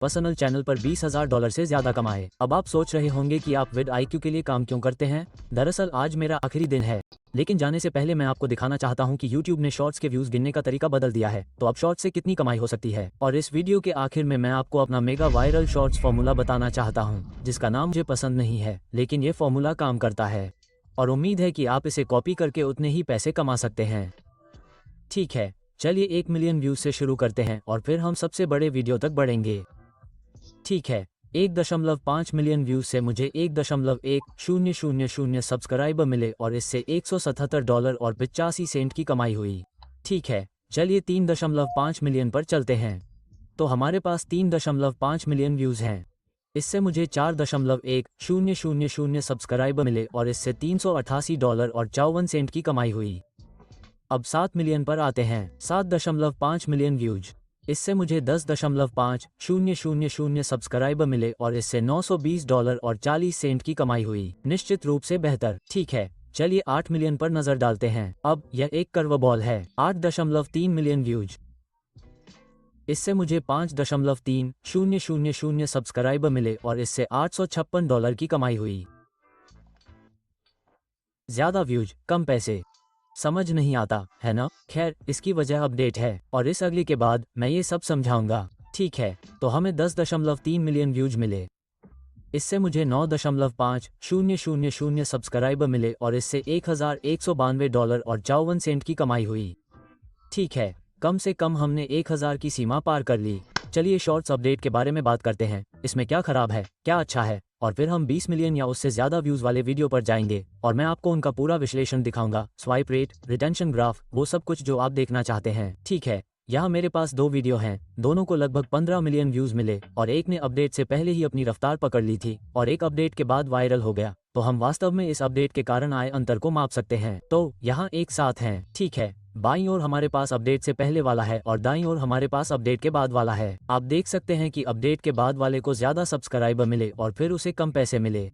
Personal channel पर $20,000 से ज्यादा कमाए। अब आप सोच रहे होंगे कि आप विद IQ के लिए काम क्यों करते हैं। दरअसल आज मेरा आखिरी दिन है, लेकिन जाने से पहले मैं आपको दिखाना चाहता हूं कि YouTube ने शॉर्ट्स के व्यूज गिनने का तरीका बदल दिया है। तो अब शॉर्ट्स से कितनी कमाई हो सकती है। और इस वीडियो के आखिर में मैं आपको अपना मेगा वायरल शॉर्ट्स फॉर्मूला बताना चाहता हूँ, जिसका नाम मुझे पसंद नहीं है, लेकिन ये फॉर्मूला काम करता है और उम्मीद है कि आप इसे कॉपी करके उतने ही पैसे कमा सकते हैं। ठीक है, चलिए 1 मिलियन व्यूज से शुरू करते हैं और फिर हम सबसे बड़े वीडियो तक बढ़ेंगे। ठीक है, 1.5 मिलियन व्यूज से मुझे 1.1000 सब्सक्राइबर मिले और इससे $177 और 85 सेंट की कमाई हुई। ठीक है, चलिए 3.5 मिलियन पर चलते हैं। तो हमारे पास 3.5 मिलियन व्यूज हैं। इससे मुझे 4.1000 सब्सक्राइबर मिले और इससे $388 और 54 सेंट की कमाई हुई। अब 7 मिलियन पर आते हैं। 7.5 मिलियन व्यूज, इससे मुझे 10.5 सब्सक्राइबर मिले और इससे $920 और 40 सेंट की कमाई हुई। निश्चित रूप से बेहतर। ठीक है, चलिए 8 मिलियन पर नजर डालते हैं। अब यह एक कर्व बॉल है। 8.3 मिलियन व्यूज, इससे मुझे 5.3 सब्सक्राइबर मिले और इससे $856 की कमाई हुई। ज्यादा व्यूज कम पैसे, समझ नहीं आता है ना। खैर, इसकी वजह अपडेट है और इस अगले के बाद मैं ये सब समझाऊंगा। ठीक है, तो हमें 10.3 मिलियन व्यूज मिले। इससे मुझे 9.5 सब्सक्राइबर मिले और इससे $1,192 और 54 सेंट की कमाई हुई। ठीक है, कम से कम हमने 1,000 की सीमा पार कर ली। चलिए शॉर्ट्स अपडेट के बारे में बात करते हैं। इसमें क्या खराब है, क्या अच्छा है, और फिर हम 20 मिलियन या उससे ज्यादा व्यूज वाले वीडियो पर जाएंगे और मैं आपको उनका पूरा विश्लेषण दिखाऊंगा। स्वाइप रेट, रिटेंशन ग्राफ, वो सब कुछ जो आप देखना चाहते हैं। ठीक है, यहाँ मेरे पास 2 वीडियो हैं, दोनों को लगभग 15 मिलियन व्यूज मिले और एक ने अपडेट से पहले ही अपनी रफ्तार पकड़ ली थी और एक अपडेट के बाद वायरल हो गया। तो हम वास्तव में इस अपडेट के कारण आए अंतर को माप सकते हैं। तो यहाँ एक साथ हैं। ठीक है, बाईं ओर हमारे पास अपडेट से पहले वाला है और दाईं ओर हमारे पास अपडेट के बाद वाला है। आप देख सकते हैं कि अपडेट के बाद वाले को ज्यादा सब्सक्राइबर मिले और फिर उसे कम पैसे मिले,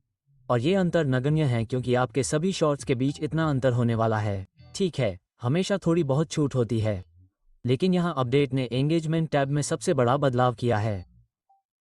और ये अंतर नगण्य है क्योंकि आपके सभी शॉर्ट्स के बीच इतना अंतर होने वाला है। ठीक है, हमेशा थोड़ी बहुत छूट होती है, लेकिन यहाँ अपडेट ने एंगेजमेंट टैब में सबसे बड़ा बदलाव किया है।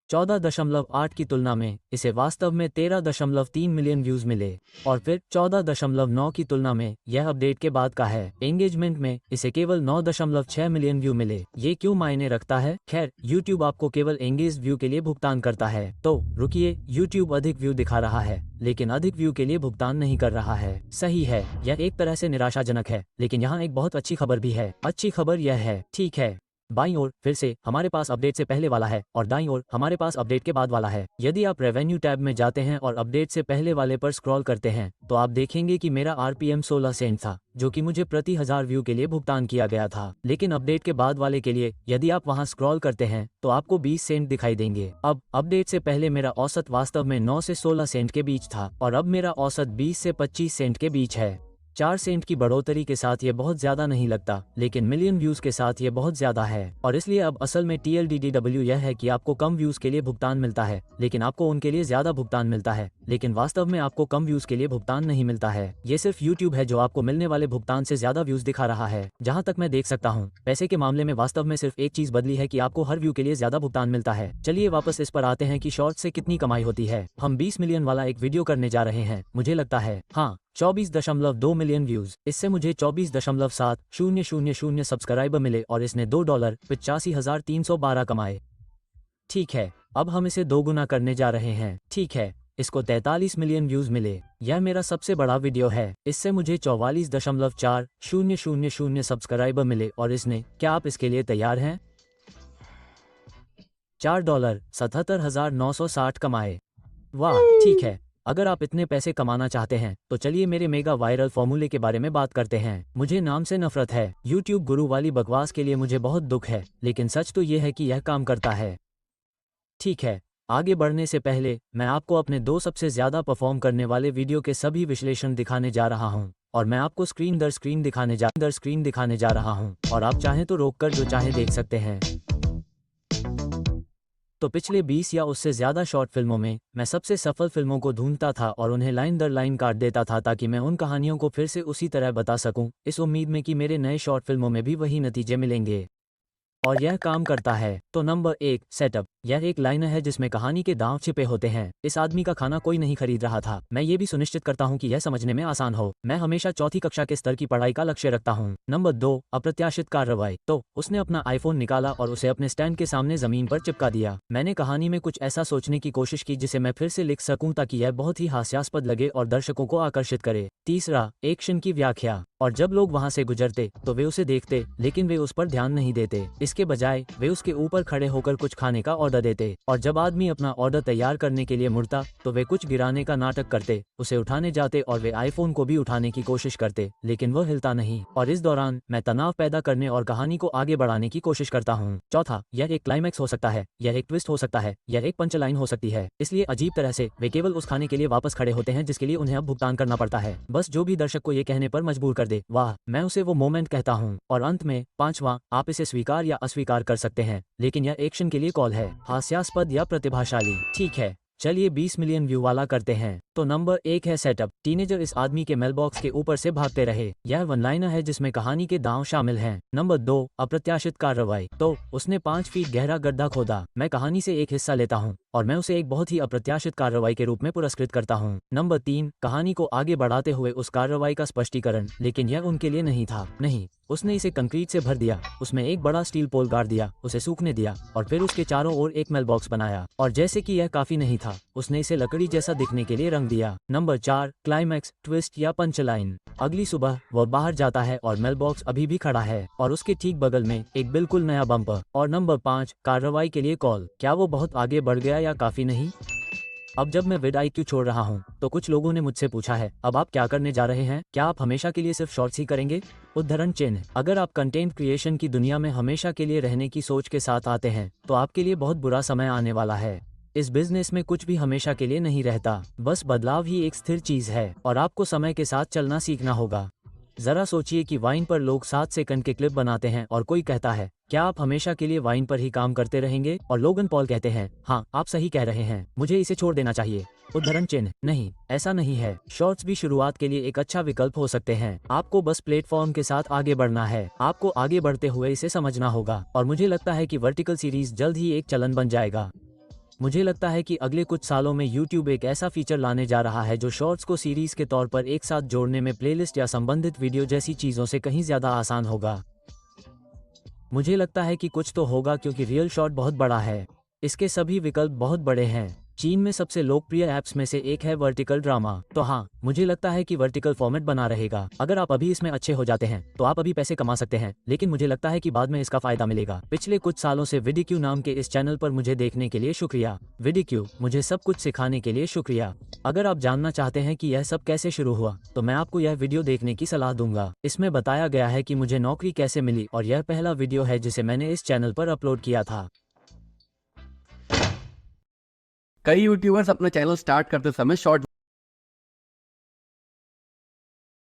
14.8 की तुलना में इसे वास्तव में 13.3 मिलियन व्यूज मिले और फिर 14.9 की तुलना में यह अपडेट के बाद का है। एंगेजमेंट में इसे केवल 9.6 मिलियन व्यू मिले। ये क्यों मायने रखता है? खैर, YouTube आपको केवल एंगेज व्यू के लिए भुगतान करता है। तो रुकिए, YouTube अधिक व्यू दिखा रहा है लेकिन अधिक व्यू के लिए भुगतान नहीं कर रहा है। सही है, यह एक तरह से निराशाजनक है, लेकिन यहाँ एक बहुत अच्छी खबर भी है। अच्छी खबर यह है, ठीक है, बाईं ओर फिर से हमारे पास अपडेट से पहले वाला है और दाईं ओर हमारे पास अपडेट के बाद वाला है। यदि आप रेवेन्यू टैब में जाते हैं और अपडेट से पहले वाले पर स्क्रॉल करते हैं तो आप देखेंगे कि मेरा RPM 16 सेंट था, जो कि मुझे प्रति 1000 व्यू के लिए भुगतान किया गया था। लेकिन अपडेट के बाद वाले के लिए यदि आप वहां स्क्रॉल करते हैं तो आपको 20 सेंट दिखाई देंगे। अब अपडेट से पहले मेरा औसत वास्तव में 9 से 16 सेंट के बीच था और अब मेरा औसत 20 से 25 सेंट के बीच है। 4 सेंट की बढ़ोतरी के साथ ये बहुत ज्यादा नहीं लगता, लेकिन मिलियन व्यूज के साथ ये बहुत ज्यादा है। और इसलिए अब असल में TLDDW यह है कि आपको कम व्यूज के लिए भुगतान मिलता है, लेकिन आपको उनके लिए ज्यादा भुगतान मिलता है। लेकिन वास्तव में आपको कम व्यूज के लिए भुगतान नहीं मिलता है। ये सिर्फ YouTube है जो आपको मिलने वाले भुगतान से ज्यादा व्यूज दिखा रहा है। जहाँ तक मैं देख सकता हूँ, पैसे के मामले में वास्तव में सिर्फ एक चीज बदली है कि आपको हर व्यू के लिए ज्यादा भुगतान मिलता है। चलिए वापस इस पर आते हैं कि शॉर्ट से कितनी कमाई होती है। हम 20 मिलियन वाला एक वीडियो करने जा रहे हैं, मुझे लगता है, हाँ, 24.2 मिलियन व्यूज। इससे मुझे 24.7 सब्सक्राइबर मिले और इसने $2.85,312 कमाए। ठीक है, अब हम इसे 2 गुना करने जा रहे हैं। ठीक है, इसको 43 मिलियन व्यूज मिले। यह मेरा सबसे बड़ा वीडियो है। इससे मुझे 44.4 सब्सक्राइबर मिले और इसने, क्या आप इसके लिए तैयार हैं, $4.77,960 कमाए। वाह, ठीक है, अगर आप इतने पैसे कमाना चाहते हैं तो चलिए मेरे मेगा वायरल फॉर्मूले के बारे में बात करते हैं। मुझे नाम से नफरत है, YouTube गुरु वाली बकवास के लिए मुझे बहुत दुख है, लेकिन सच तो ये है कि यह काम करता है। ठीक है, आगे बढ़ने से पहले मैं आपको अपने 2 सबसे ज्यादा परफॉर्म करने वाले वीडियो के सभी विश्लेषण दिखाने जा रहा हूं और मैं आपको स्क्रीन दर स्क्रीन दिखाने जा रहा हूं और आप चाहें तो रोककर जो चाहे देख सकते हैं। तो पिछले 20 या उससे ज्यादा शॉर्ट फिल्मों में मैं सबसे सफल फिल्मों को ढूंढता था और उन्हें लाइन दर लाइन काट देता था ताकि मैं उन कहानियों को फिर से उसी तरह बता सकूं, इस उम्मीद में कि मेरे नए शॉर्ट फिल्मों में भी वही नतीजे मिलेंगे। और यह काम करता है। तो नंबर 1, सेटअप। यह एक लाइन है जिसमें कहानी के दांव छिपे होते हैं। इस आदमी का खाना कोई नहीं खरीद रहा था। मैं ये भी सुनिश्चित करता हूँ कि यह समझने में आसान हो। मैं हमेशा चौथी कक्षा के स्तर की पढ़ाई का लक्ष्य रखता हूँ। नंबर 2, अप्रत्याशित कार्रवाई। तो उसने अपना आईफोन निकाला और उसे अपने स्टैंड के सामने जमीन पर चिपका दिया। मैंने कहानी में कुछ ऐसा सोचने की कोशिश की जिसे मैं फिर से लिख सकूं ताकि यह बहुत ही हास्यास्पद लगे और दर्शकों को आकर्षित करे। तीसरा, एक्शन की व्याख्या। और जब लोग वहां से गुजरते तो वे उसे देखते, लेकिन वे उस पर ध्यान नहीं देते। इसके बजाय वे उसके ऊपर खड़े होकर कुछ खाने का ऑर्डर देते, और जब आदमी अपना ऑर्डर तैयार करने के लिए मुड़ता तो वे कुछ गिराने का नाटक करते, उसे उठाने जाते और वे आईफोन को भी उठाने की कोशिश करते, लेकिन वह हिलता नहीं। और इस दौरान मैं तनाव पैदा करने और कहानी को आगे बढ़ाने की कोशिश करता हूँ। चौथा, यह एक क्लाइमैक्स हो सकता है, यह एक ट्विस्ट हो सकता है, यह एक पंच लाइन हो सकती है। इसलिए अजीब तरह से वे केवल उस खाने के लिए वापस खड़े होते हैं जिसके लिए उन्हें अब भुगतान करना पड़ता है। बस जो भी दर्शक को ये कहने पर मजबूर कर दे, वाह, मैं उसे वो मोमेंट कहता हूँ। और अंत में पांचवा, आप इसे स्वीकार या अस्वीकार कर सकते हैं, लेकिन यह एक्शन के लिए कॉल है, हास्यास्पद या प्रतिभाशाली। ठीक है, चलिए 20 मिलियन व्यू वाला करते हैं। तो नंबर 1 है सेटअप। टीनेजर इस आदमी के मेलबॉक्स के ऊपर से भागते रहे। यह वन लाइनर है जिसमें कहानी के दांव शामिल हैं। नंबर 2, अप्रत्याशित कार्रवाई। तो उसने 5 फीट गहरा गड्ढा खोदा। मैं कहानी से एक हिस्सा लेता हूँ और मैं उसे एक बहुत ही अप्रत्याशित कार्रवाई के रूप में पुरस्कृत करता हूँ। नंबर 3, कहानी को आगे बढ़ाते हुए उस कार्रवाई का स्पष्टीकरण, लेकिन यह उनके लिए नहीं था। नहीं, उसने इसे कंक्रीट से भर दिया, उसमें एक बड़ा स्टील पोल गाड़ दिया, उसे सूखने दिया और फिर उसके चारों ओर एक मेल बॉक्स बनाया। और जैसे कि यह काफी नहीं था, उसने इसे लकड़ी जैसा दिखने के लिए रंग दिया। नंबर 4, क्लाइमैक्स, ट्विस्ट या पंच लाइन। अगली सुबह वह बाहर जाता है और मेल बॉक्स अभी भी खड़ा है और उसके ठीक बगल में एक बिल्कुल नया बम्पर। और नंबर 5, कार्रवाई के लिए कॉल। क्या वो बहुत आगे बढ़ गया या काफी नहीं? अब जब मैं vidIQ छोड़ रहा हूँ तो कुछ लोगों ने मुझसे पूछा है, अब आप क्या करने जा रहे हैं? क्या आप हमेशा के लिए सिर्फ शॉर्ट्स ही करेंगे? उद्धरण चिन्ह। अगर आप कंटेंट क्रिएशन की दुनिया में हमेशा के लिए रहने की सोच के साथ आते हैं तो आपके लिए बहुत बुरा समय आने वाला है। इस बिजनेस में कुछ भी हमेशा के लिए नहीं रहता, बस बदलाव ही एक स्थिर चीज है और आपको समय के साथ चलना सीखना होगा। जरा सोचिए कि वाइन पर लोग 7 सेकंड के क्लिप बनाते हैं और कोई कहता है, क्या आप हमेशा के लिए वाइन पर ही काम करते रहेंगे? और लोगन पॉल कहते हैं, हाँ, आप सही कह रहे हैं, मुझे इसे छोड़ देना चाहिए। उद्धरण चिन्ह। नहीं, ऐसा नहीं है। शॉर्ट्स भी शुरुआत के लिए एक अच्छा विकल्प हो सकते हैं। आपको बस प्लेटफॉर्म के साथ आगे बढ़ना है। आपको आगे बढ़ते हुए इसे समझना होगा और मुझे लगता है कि वर्टिकल सीरीज जल्द ही एक चलन बन जाएगा। मुझे लगता है कि अगले कुछ सालों में YouTube एक ऐसा फीचर लाने जा रहा है जो शॉर्ट्स को सीरीज के तौर पर एक साथ जोड़ने में प्लेलिस्ट या संबंधित वीडियो जैसी चीज़ों से कहीं ज़्यादा आसान होगा। मुझे लगता है कि कुछ तो होगा क्योंकि रियल शॉट बहुत बड़ा है। इसके सभी विकल्प बहुत बड़े हैं। चीन में सबसे लोकप्रिय ऐप्स में से एक है वर्टिकल ड्रामा। तो हाँ, मुझे लगता है कि वर्टिकल फॉर्मेट बना रहेगा। अगर आप अभी इसमें अच्छे हो जाते हैं तो आप अभी पैसे कमा सकते हैं, लेकिन मुझे लगता है कि बाद में इसका फायदा मिलेगा। पिछले कुछ सालों से vidIQ नाम के इस चैनल पर मुझे देखने के लिए शुक्रिया। vidIQ, मुझे सब कुछ सिखाने के लिए शुक्रिया। अगर आप जानना चाहते हैं कि यह सब कैसे शुरू हुआ तो मैं आपको यह वीडियो देखने की सलाह दूंगा। इसमें बताया गया है कि मुझे नौकरी कैसे मिली और यह पहला वीडियो है जिसे मैंने इस चैनल पर अपलोड किया था। कई यूट्यूबर्स अपना चैनल स्टार्ट करते समय शॉर्ट